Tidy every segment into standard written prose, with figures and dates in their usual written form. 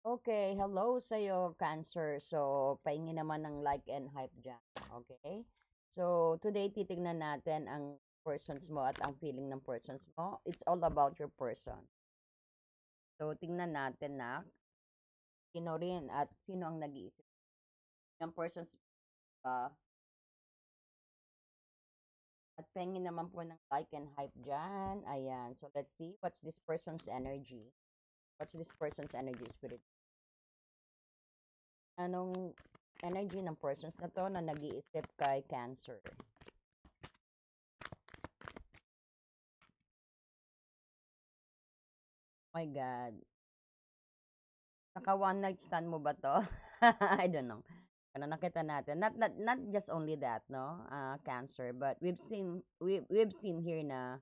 Okay, hello sa'yo, Cancer. So, pahingi naman ng like and hype dyan. Okay? So, today titignan natin ang persons mo at ang feeling ng persons mo. It's all about your person. So, tingnan natin na sino rin at sino ang nag-iisip ng persons ba. At pahingi naman po ng like and hype dyan. Ayan. So, let's see. What's this person's energy? What's this person's energy, spirit? Anong energy ng persons na to na nag-iisip kay Cancer? My God. Naka one night stand mo ba 'to? I don't know. Ano nakita natin, not just only that, no, Cancer, but we've seen here na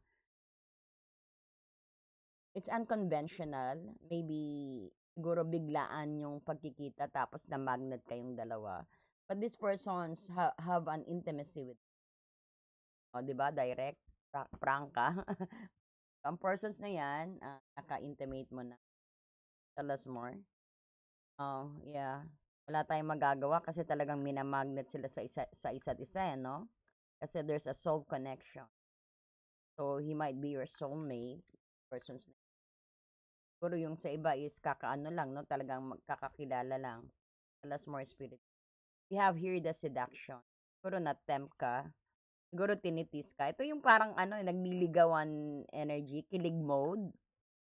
it's unconventional. Maybe siguro biglaan yung pagkikita tapos na magnet kayong dalawa. But these persons have an intimacy with, oh, 'di ba? Direct, prangka. Ang persons na 'yan, naka-intimate mo na. Tell us more. Oh, yeah. Wala tayong magagawa kasi talagang minamagnet sila sa isa't isa, eh, no? Kasi there's a soul connection. So, he might be your soulmate. Persons na. Siguro yung sa iba is kakaano lang, no? Talagang magkakakilala lang. Plus more spirit. We have here the seduction. Siguro na-tempt ka. Siguro tinitis ka. Ito yung parang ano, nagliligawan energy, kilig mode.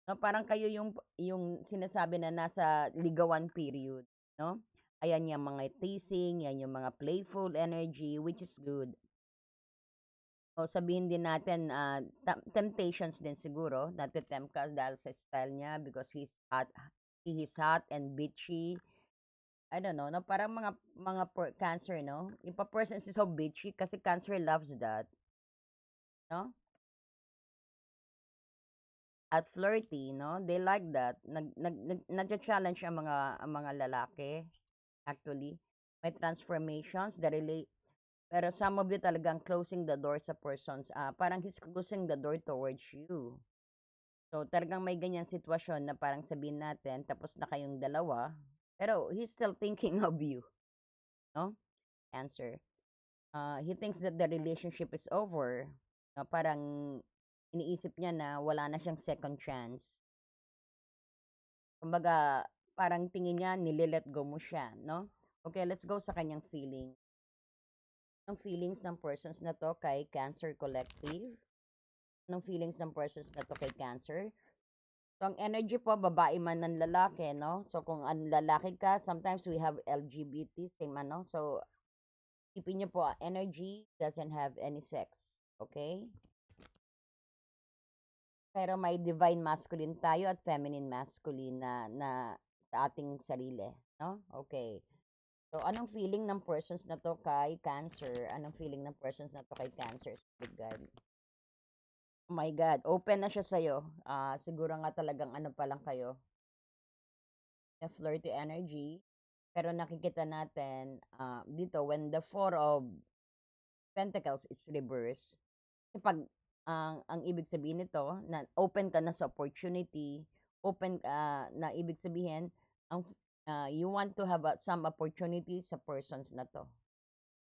No, parang kayo yung sinasabi na nasa ligawan period, no? Ayan yung mga teasing, yan yung mga playful energy, which is good. O sabihin din natin, temptations din siguro, natitempt ka dahil sa style niya because he is hot and bitchy. I don't know, no? Parang cancer, no? Yung pa-person is so bitchy kasi cancer loves that, no? At flirty, no? They like that. Nag-challenge ang mga lalaki, actually. May transformations, pero some of you talagang closing the door sa persons. Parang he's closing the door towards you. So, talagang may ganyan sitwasyon na parang sabihin natin, tapos na kayong dalawa, pero he's still thinking of you, no? Answer. He thinks that the relationship is over. Parang iniisip niya na wala na siyang second chance. Kumbaga, parang tingin niya, nililet go mo siya, no? Okay, let's go sa kanyang feeling. Anong feelings ng persons na to kay Cancer Collective? Anong feelings ng persons na to kay Cancer? So, ang energy po, babae man ng lalaki, no? So, kung ang lalaki ka, sometimes we have LGBT, same ano? So, isipin niyo po, energy doesn't have any sex. Okay? Pero may divine masculine tayo at feminine masculine na sa ating sarili, no? Okay. So, anong feeling ng persons na to kay Cancer? Anong feeling ng persons na to kay Cancer? Good God. Oh my God, open na siya sa'yo. Siguro nga talagang ano pa lang kayo, na flirty energy. Pero nakikita natin dito, when the Four of Pentacles is reversed, kapag ang ibig sabihin nito, na open ka na sa opportunity, open ka na ibig sabihin, you want to have some opportunity sa persons na to.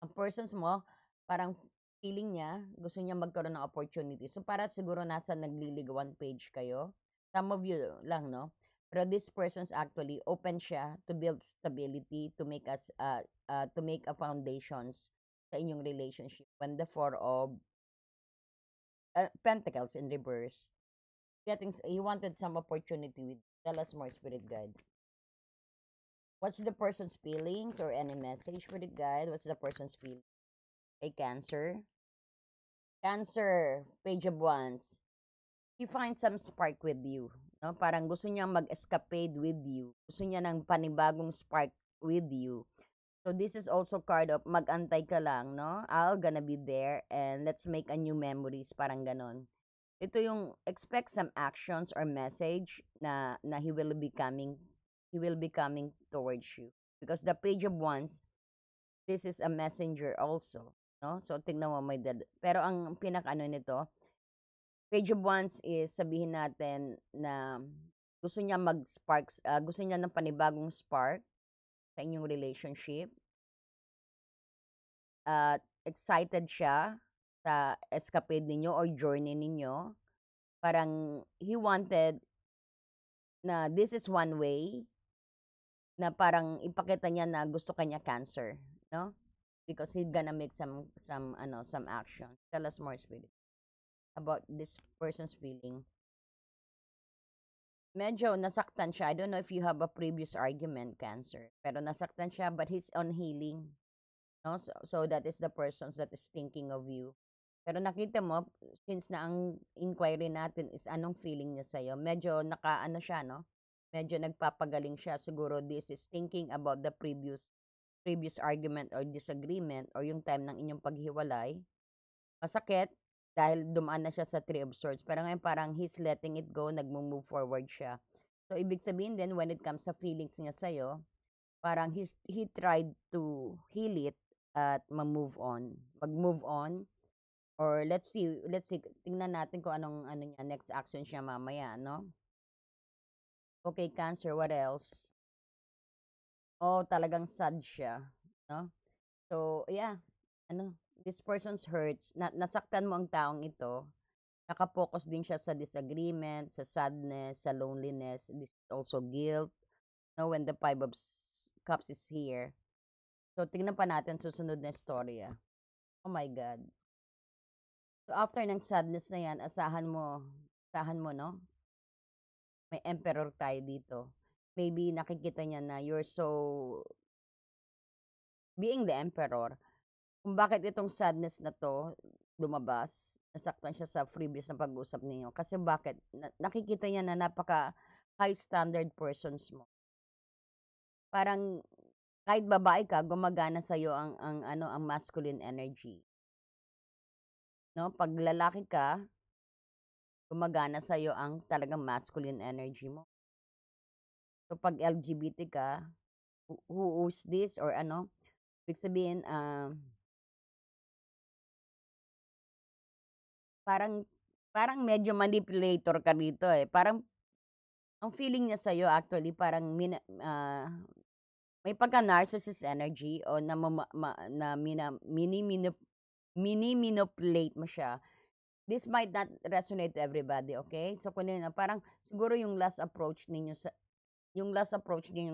Ang persons mo, parang feeling niya, gusto niya magkaroon ng opportunity. So, para siguro nasa nagliligawan page kayo. Some of you lang, no? Pero this person's actually open siya to build stability, to make a foundations sa inyong relationship. When the Four of Pentacles in reverse, he wanted some opportunity with, tell us more, spirit guide. What's the person's feelings or any message for the guide? What's the person's feeling? A Cancer. Cancer, Page of Wands. He finds some spark with you. No? Parang gusto niya mag-escapade with you. Gusto niya ng panibagong spark with you. So this is also card of mag-antay ka lang, no? I'll gonna be there and let's make a new memories, parang ganon. Ito yung expect some actions or message na he will be coming towards you. Because the Page of Wands, this is a messenger also, no? So tingnan mo may pero ang pinaka-ano nito, Page of Wands is sabihin natin na gusto niya gusto niya ng panibagong spark sa inyong relationship. At excited siya sa escapade ninyo or journey ninyo. Parang he wanted na this is one way na parang ipakita niya na gusto kanya Cancer, no? Because he's gonna make some action. Tell us more, Spirit, about this person's feeling. Medyo nasaktan siya. I don't know if you have a previous argument, Cancer. Pero nasaktan siya, but he's on healing. No? So that is the person that is thinking of you. Pero nakita mo, since na ang inquiry natin is anong feeling niya sa'yo, medyo nakaano siya, no? Medyo nagpapagaling siya. Siguro this is thinking about the previous argument or disagreement or yung time ng inyong paghiwalay. Masakit dahil dumaan na siya sa Three of Swords. Pero ngayon parang he's letting it go, nagmo-move forward siya. So ibig sabihin din when it comes sa feelings niya sa'yo, parang he tried to heal it at mag-move on. Or let's see, tingnan natin kung anong niya, next action siya mamaya, no? Okay, Cancer, what else? Oh, talagang sad siya, no? So, yeah, this person's hurts. Nasaktan mo ang taong ito. Nakapokus din siya sa disagreement, sa sadness, sa loneliness. This is also guilt. No, when the Five of Cups is here. So, tingnan pa natin susunod na storya. Oh my God. So, after ng sadness na yan, asahan mo, no? May Emperor tayo dito. Maybe nakikita niya na you're so, being the Emperor, kung bakit itong sadness na to lumabas, nasaktan siya sa previous na pag-usap ninyo. Kasi bakit? Nakikita niya na napaka high standard persons mo. Parang kahit babae ka, gumagana sa iyo ang masculine energy. No? Pag lalaki ka, gumagana sa iyo ang talagang masculine energy mo. So pag LGBT ka, who's this or ano? Ibig sabihin, parang medyo manipulator ka dito eh. Parang ang feeling niya sa'yo actually parang may pagka-narcissist energy o mini-manipulate mo siya. This might not resonate to everybody, okay? So kunin na parang siguro yung last approach ninyong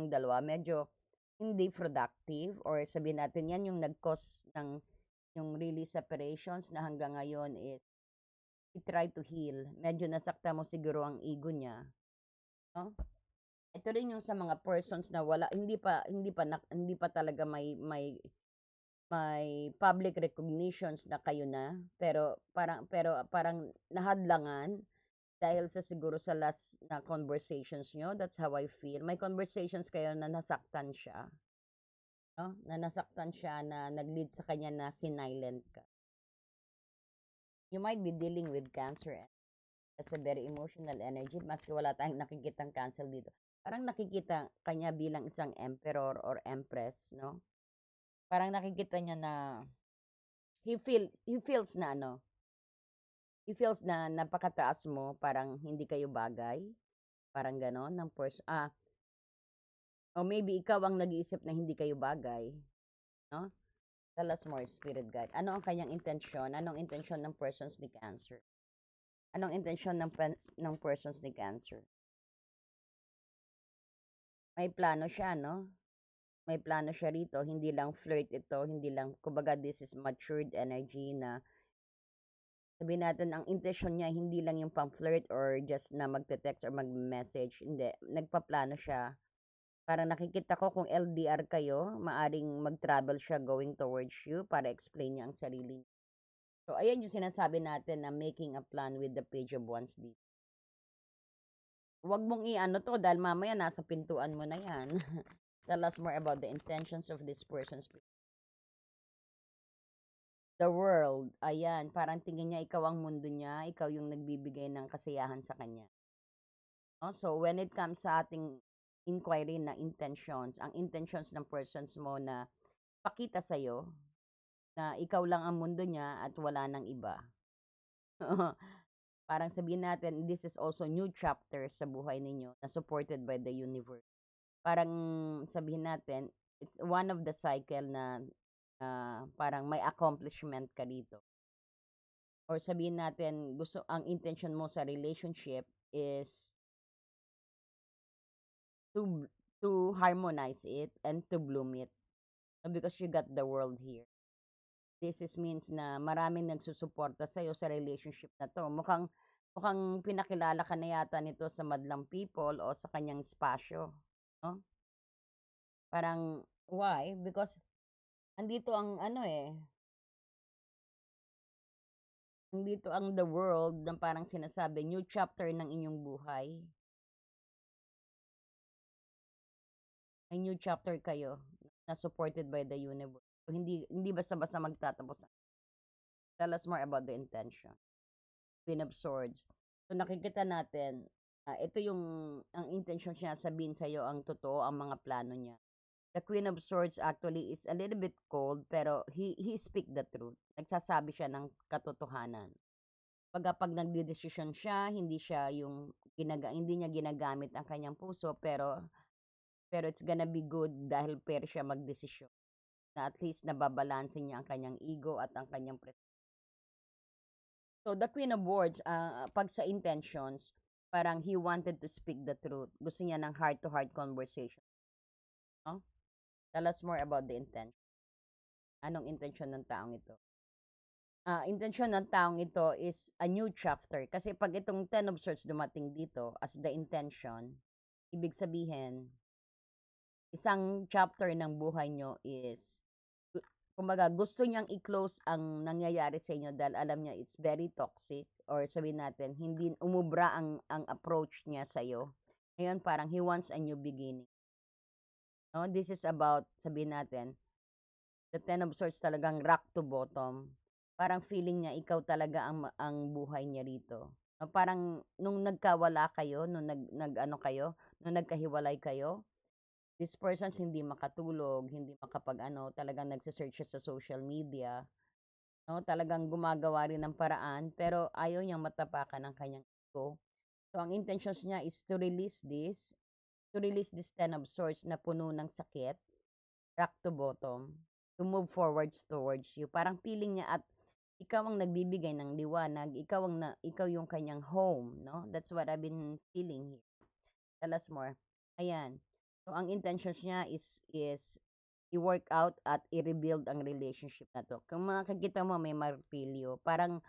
dalawa medyo hindi productive or sabihin natin yan yung nag-cause ng yung really separations na hanggang ngayon is he tried to heal. Medyo nasakta mo siguro ang ego niya, no? Ito rin yung sa mga persons na hindi pa talaga may public recognitions na kayo na, pero parang nahadlangan dahil sa siguro sa last na conversations nyo. That's how I feel. May conversations kayo na nasaktan siya, no? Na nasaktan siya na nag-lead sa kanya na sinilent ka. You might be dealing with Cancer. That's a very emotional energy. Maski wala tayong nakikitang Cancer dito. Parang nakikita kanya bilang isang emperor or empress, no? Parang nakikita niya na he feels na he feels na napakataas mo, parang hindi kayo bagay, parang ganon ng o maybe ikaw ang nag-iisip na hindi kayo bagay, no? Tell us more, Spirit Guide. Ano ang kanyang intensyon? Anong intensyon ng persons ni Cancer? Anong intensyon ng persons ni Cancer? May plano siya, no? May plano siya rito, hindi lang flirt ito, hindi lang, kumbaga this is matured energy na sabihin natin ang intensyon niya hindi lang yung pang-flirt or just na magte-text or mag-message, hindi, nagpaplano siya. Parang nakikita ko kung LDR kayo, maaring mag-travel siya going towards you para explain niya ang sarili niya. So, ayan yung sinasabi natin na making a plan with the Page of Wands dito. Huwag mong i-ano to dahil mamaya nasa pintuan mo na yan. Tell us more about the intentions of this person's the world. Ayan, parang tingin niya ikaw ang mundo niya, ikaw yung nagbibigay ng kasiyahan sa kanya. No? So, when it comes sa ating inquiry na intentions, ang intentions ng persons mo na pakita sa'yo na ikaw lang ang mundo niya at wala nang iba. Parang sabihin natin, this is also new chapter sa buhay ninyo na supported by the universe. Parang sabihin natin, it's one of the cycle na parang may accomplishment ka dito. Or sabihin natin, gusto ang intention mo sa relationship is to to harmonize it and to bloom it. Because you got the world here. This is means na maraming nagsusuporta sa iyo sa relationship na 'to. Mukhang pinakilala ka na yata nito sa madlang people o sa kanyang espasyo, 'no? Parang why? Because andito ang ano, andito ang the world na parang sinasabi, new chapter ng inyong buhay. May new chapter kayo na supported by the universe. So, hindi basta-basta magtatapos. Tell us more about the intention. Queen of Swords. So nakikita natin, ito yung ang intention niya sabihin sa iyo ang totoo, ang mga plano niya. The Queen of Swords actually is a little bit cold pero he speak the truth. Nagsasabi siya ng katotohanan. Pag nagdedesisyon siya, hindi siya yung hindi niya ginagamit ang kanyang puso pero it's gonna be good dahil pwede siya magdesisyon. Na at least nababalanse niya ang kanyang ego at ang kanyang So, the Queen of Words, pag sa intentions, parang he wanted to speak the truth. Gusto niya ng heart-to-heart conversation. No? Tell us more about the intention. Anong intention ng taong ito? Intention ng taong ito is a new chapter. Kasi pag itong Ten of Swords dumating dito as the intention, ibig sabihin, isang chapter ng buhay nyo is kumbaga gusto niyang i-close ang nangyayari sa inyo dahil alam niya it's very toxic or sabihin natin hindi umubra ang approach niya sa iyo. Ngayon parang he wants a new beginning. No, this is about sabihin natin the Ten of Swords talagang rock to bottom. Parang feeling niya ikaw talaga ang buhay niya rito. No, parang nung nagkawala kayo, nung nagkahiwalay kayo, this person's hindi makatulog, hindi makapag-ano, talagang nagse-search siya sa social media, 'no? Talagang gumagawa rin ng paraan, pero ayaw niyang matapakan ang kanyang ego. So, ang intentions niya is to release this Ten of Swords na puno ng sakit, rock to bottom, to move forwards towards you. Parang feeling niya at ikaw ang nagbibigay ng liwanag, ikaw yung kanyang home, no? That's what I've been feeling here. Tell us more. Ayan. So, ang intentions niya is i-work out at i-rebuild ang relationship na 'to. Kung makikita mo may martilyo, parang,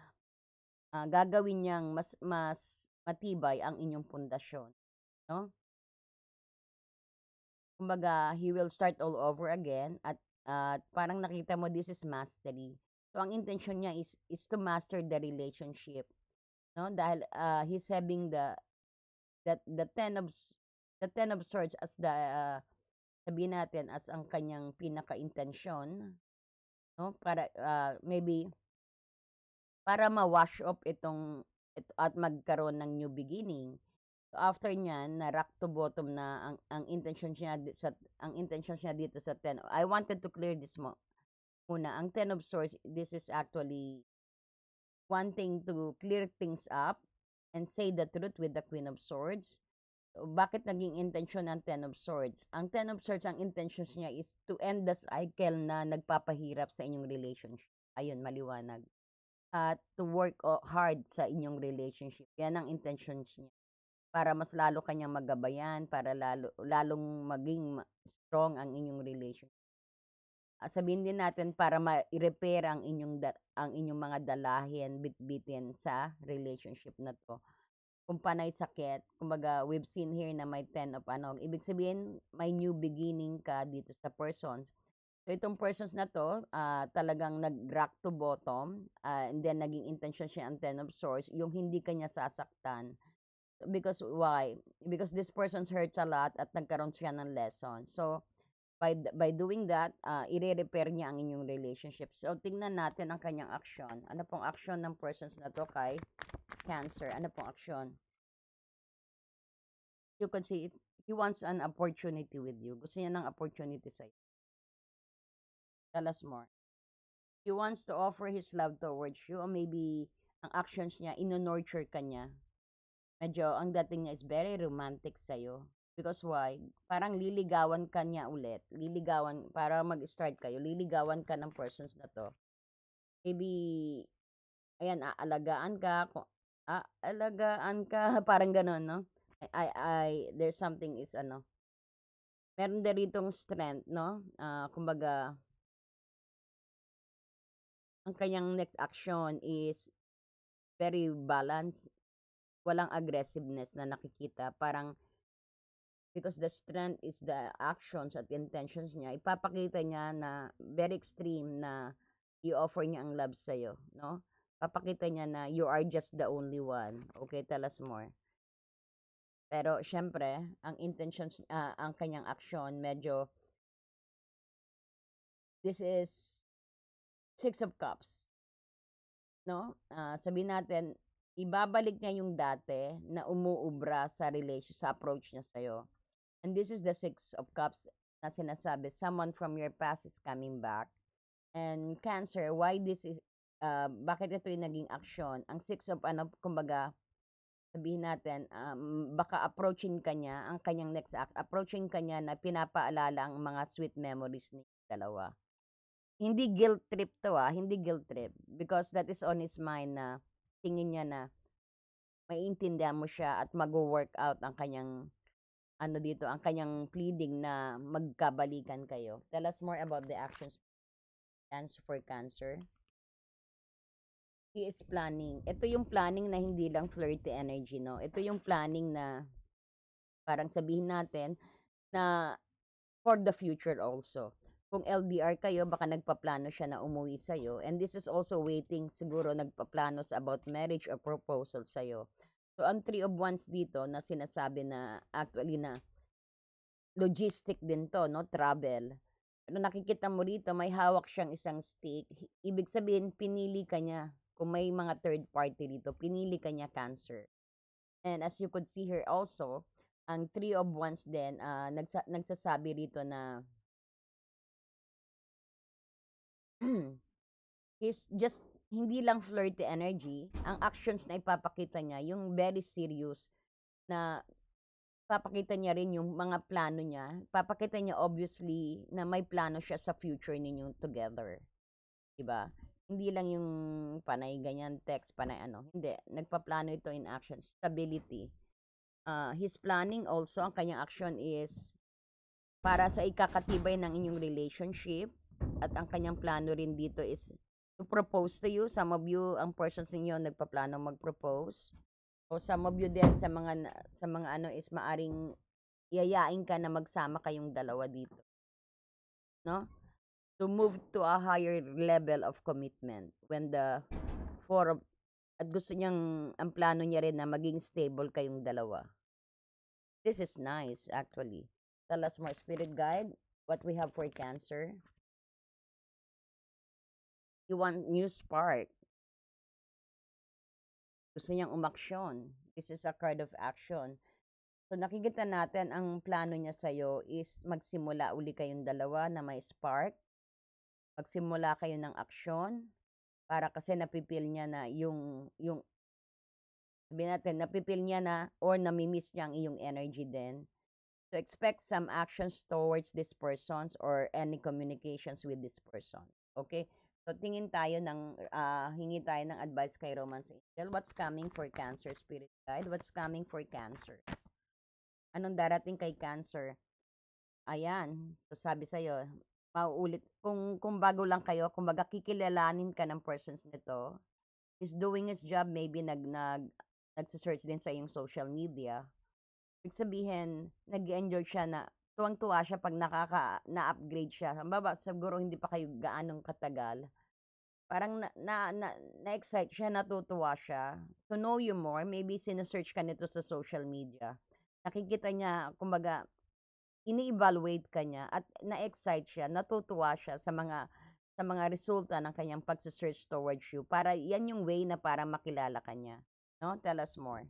gagawin niyang mas matibay ang inyong pundasyon, 'no? Kumbaga, he will start all over again at parang nakita mo this is mastery. So, ang intention niya is to master the relationship, 'no? Dahil, he's having that the Ten of Swords as the, sabihin natin as ang kanyang pinaka-intensyon, 'no? Para, maybe para ma-wash off at magkaroon ng new beginning. So, after niyan na rock to bottom na ang intention niya dito sa ten, I wanted to clear this muna. Ang Ten of Swords, this is actually wanting to clear things up and say the truth with the Queen of Swords. So, bakit naging intention ng Ten of Swords? Ang Ten of Swords, ang intentions niya is to end the cycle na nagpapahirap sa inyong relationship. Ayun, maliwanag. At to work hard sa inyong relationship. Yan ang intentions niya. Para mas lalo kanyang magabayan, para lalong maging strong ang inyong relationship. Sabihin din natin para ma-repair ang inyong mga dalahin, bitbitin sa relationship na 'to. Kung panay sakit, kumbaga we've seen here na may 10 of ibig sabihin may new beginning ka dito sa persons. So itong persons na 'to, talagang nag-rock to bottom, and then naging intention siya ang Ten of Swords, yung hindi kanya sasaktan. Because why? Because this person's hurts a lot at nagkaroon siya ng lesson. So by doing that, ire-repair niya ang inyong relationship. So, tingnan natin ang kanyang aksyon. Ano pong aksyon ng persons na to kay Cancer? Ano pong aksyon? You can see it. He wants an opportunity with you. Gusto niya ng opportunity sa'yo. Tell us more. He wants to offer his love towards you or maybe ang actions niya, ino-nurture ka niya. Medyo ang dating niya is very romantic sa'yo. Because why? Parang liligawan ka niya ulit. Liligawan, para mag-start kayo, liligawan ka ng persons na to. Maybe, ayan, aalagaan ka, parang gano'n, no? There's something is, meron din ritong strength, no? Kumbaga, ang kanyang next action is very balanced, walang aggressiveness na nakikita. Parang, because the strength is the actions at intentions niya, ipapakita niya na very extreme na i-offer niya ang love sa'yo, no? Papakita niya na you are just the only one. Okay, tell us more. Pero, syempre, ang intentions, ang kanyang action, medyo, this is Six of Cups, no? Sabihin natin, ibabalik niya yung dati na umuubra sa relation, sa approach niya sa'yo. And this is the Six of Cups na sinasabi, someone from your past is coming back. And Cancer, why this is, bakit ito yung naging action? Ang Six of, kumbaga, sabihin natin, baka approaching ka niya, ang kanyang next act, approaching ka niya na pinapaalala ang mga sweet memories ni dalawa. Hindi guilt trip to hindi guilt trip. Because that is on his mind na tingin niya na maiintindihan mo siya at mag-work out ang kanyang dito, ang kanyang pleading na magkabalikan kayo. Tell us more about the actions plans for Cancer. He is planning. Ito yung planning na hindi lang flirty energy, no? Ito yung planning na parang sabihin natin na for the future also. Kung LDR kayo, baka nagpaplano siya na umuwi sa'yo. And this is also waiting, siguro nagpaplano sa about marriage or proposal sa'yo. So, ang Three of Wands dito na sinasabi na actually na logistic din to, no? Travel. Pero nakikita mo rito, may hawak siyang isang stick. Ibig sabihin, pinili ka niya. Kung may mga third party dito, pinili ka niya, Cancer. And as you could see here also, ang Three of Wands din, nagsasabi rito na he's just, hindi lang flirty energy, ang actions na ipapakita niya, yung very serious na papakita niya rin yung mga plano niya. Papakita niya obviously na may plano siya sa future ninyong together. 'Di ba? Hindi lang yung panay ganyan text, panay Hindi, nagpaplano ito in action, stability. His planning also, ang kanyang action is para sa ikakatibay ng inyong relationship, at ang kanyang plano rin dito is to propose to you. Some of you, ang persons ninyo nagpaplano mag-propose. O some of you din sa mga is maaring yayain ka na magsama kayong dalawa dito. No? To move to a higher level of commitment when the four of, at gusto niyang, ang plano niya rin na maging stable kayong dalawa. This is nice actually. Tell us more, spirit guide, what we have for Cancer. You want new spark. Gusto niyang umaksyon. This is a card of action. So nakikita natin ang plano niya sa'yo is magsimula uli kayong dalawa na may spark. Magsimula kayo ng aksyon para kasi napipil niya na yung sabihin natin, napipil niya na or namimiss niya ang iyong energy din. So expect some actions towards this persons or any communications with this person. Okay? So tingin tayo hingi tayo ng advice kay Romance Angel. What's coming for Cancer, Spirit Guide? What's coming for Cancer? Anong darating kay Cancer? Ayan. So sabi sa'yo, mauulit. Kung bago lang kayo, kung baga kikilalanin ka ng persons nito, is doing his job, maybe nagsisearch din sa iyong social media. Ibig sabihin, nag-enjoy siya na tuwang-tuwa siya pag na-upgrade siya. Halimbawa, siguro hindi pa kayo gaanong katagal. Parang na-excite siya, natutuwa siya. To know you more, maybe sinesearch ka nito sa social media. Nakikita niya, kumbaga, ini-evaluate ka niya at na-excite siya, natutuwa siya sa mga resulta ng kanyang pagse-search towards you. Para yan yung way na para makilala ka niya. No? Tell us more.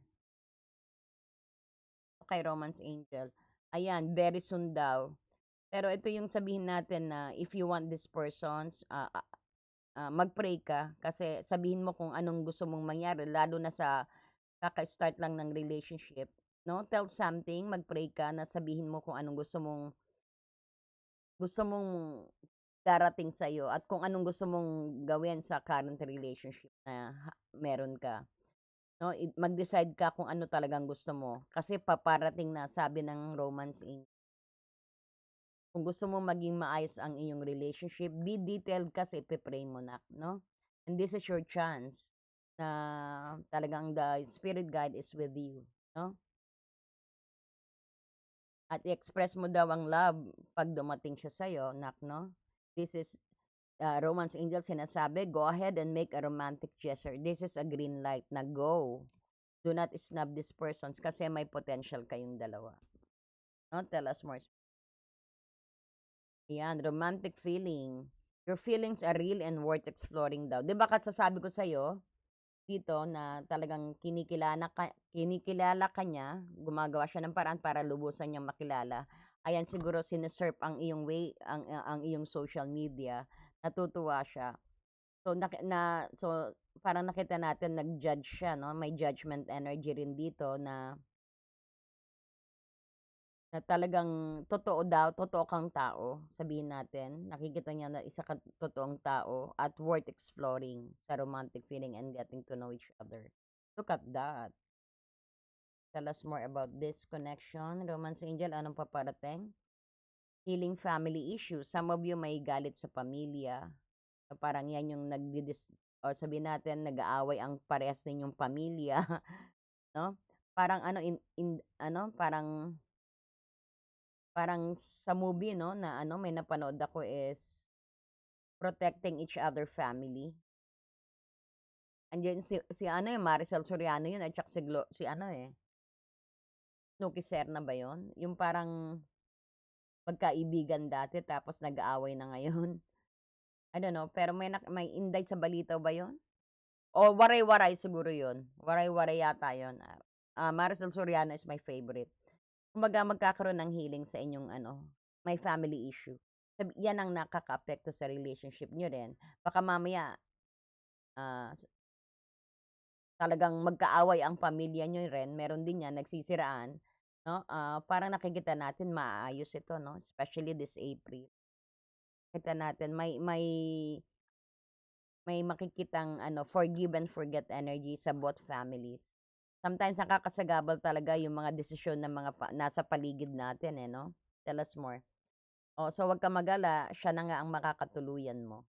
Kay Romance Angel. Ayan, very soon daw. Pero ito yung sabihin natin na if you want this persons, mag-pray ka kasi sabihin mo kung anong gusto mong mangyari lalo na sa kaka-start lang ng relationship, 'no? Tell something, mag-pray ka na sabihin mo kung anong gusto mong darating sa'yo at kung anong gusto mong gawin sa current relationship na meron ka, 'no? Mag-decide ka kung ano talagang gusto mo kasi paparating na sabi ng Romance Inc. Kung gusto mo maging maayos ang iyong relationship, be detailed ka sa ipe-pray mo na, 'no? And this is your chance na talagang the spirit guide is with you, 'no? At i-express mo daw ang love 'pag dumating siya sa'yo, nak, 'no? This is, Romance Angel sinasabi, "Go ahead and make a romantic gesture. This is a green light na go. Do not snub these persons kasi may potential kayong dalawa." No? Tell us more. Yan, romantic feeling. Your feelings are real and worth exploring daw. 'Di ba kasasabi ko sa'yo dito na talagang kinikilala ka niya, gumagawa siya ng paraan para lubusan niyang makilala. Ayan, siguro sinesurf ang iyong way, ang iyong social media, natutuwa siya. So, parang nakita natin nag-judge siya, 'no? May judgment energy rin dito na talagang totoo kang tao, sabihin natin. Nakikita niya na isa kang totoong tao at worth exploring sa romantic feeling and getting to know each other. Look at that. Tell us more about this connection. Romance Angel, anong paparating? Healing family issues. Some of you may galit sa pamilya. So, parang yan yung o sabihin natin, nag-aaway ang parehas ninyong pamilya. No? Parang ano, parang sa movie, no, na ano, may napanood ako is protecting each other family. Andiyan si ano eh, Maricel Soriano yun at saka si ano eh, Snooki Serna ba yun? Yung parang magkaibigan dati tapos nag-aaway na ngayon. I don't know, pero may Inday sa Balitaw ba yun? O Waray-Waray siguro yun. Waray-Waray yata yun. Maricel Soriano is my favorite. Kumbaga magkakaroon ng healing sa inyong ano, may family issue. Yan ang nakakaapekto sa relationship nyo rin. Baka mamaya, ah, talagang magkaaway ang pamilya nyo rin, meron din yan, nagsisiraan, no? Parang nakikita natin maayos ito, no? Especially this April. Kita natin may makikitang ano, forgive and forget energy sa both families. Sometimes nakakasagabal talaga yung mga desisyon ng mga nasa paligid natin eh, no? Tell us more. Oh, so wag ka magala, siya na nga ang makakatuluyan mo.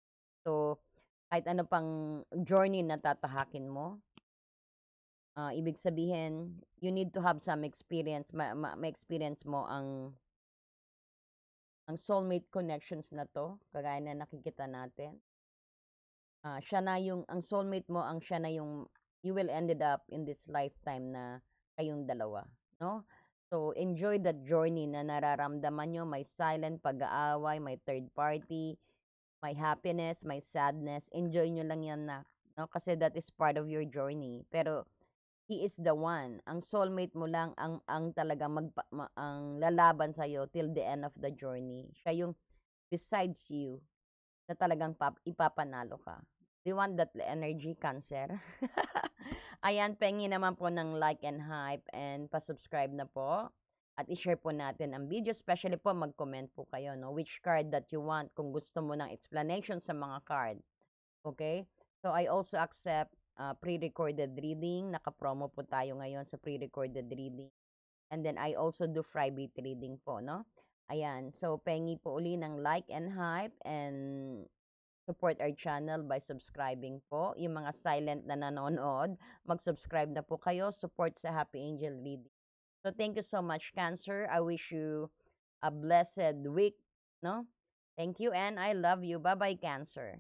So, kahit ano pang journey na tatahakin mo, ibig sabihin, you need to have some experience, ma-experience mo ang soulmate connections na to, kagaya na nakikita natin. Siya na yung, ang soulmate mo, siya na yung, you will ended up in this lifetime na kayong dalawa, no? So, enjoy that journey na nararamdaman nyo, may silent pag-aaway, may third party, may happiness, may sadness. Enjoy nyo lang yan na, no? Kasi that is part of your journey. Pero, he is the one. Ang soulmate mo lang ang talaga ang lalaban sa till the end of the journey. Siya yung besides you na talagang ipapanalo ka. Do you want that energy, Cancer? Ayan, pengi naman po ng like and hype and pa-subscribe na po. At i-share po natin ang video, especially po mag-comment po kayo, no? Which card that you want kung gusto mo ng explanation sa mga card. Okay? So, I also accept pre-recorded reading. Naka-promo po tayo ngayon sa pre-recorded reading. And then, I also do private reading po, no? Ayan. So, pengi po uli ng like and hype and support our channel by subscribing po. Yung mga silent na nanonood, mag-subscribe na po kayo. Support sa Happy Angel Reading. So, thank you so much, Cancer. I wish you a blessed week, no? Thank you and I love you. Bye-bye, Cancer.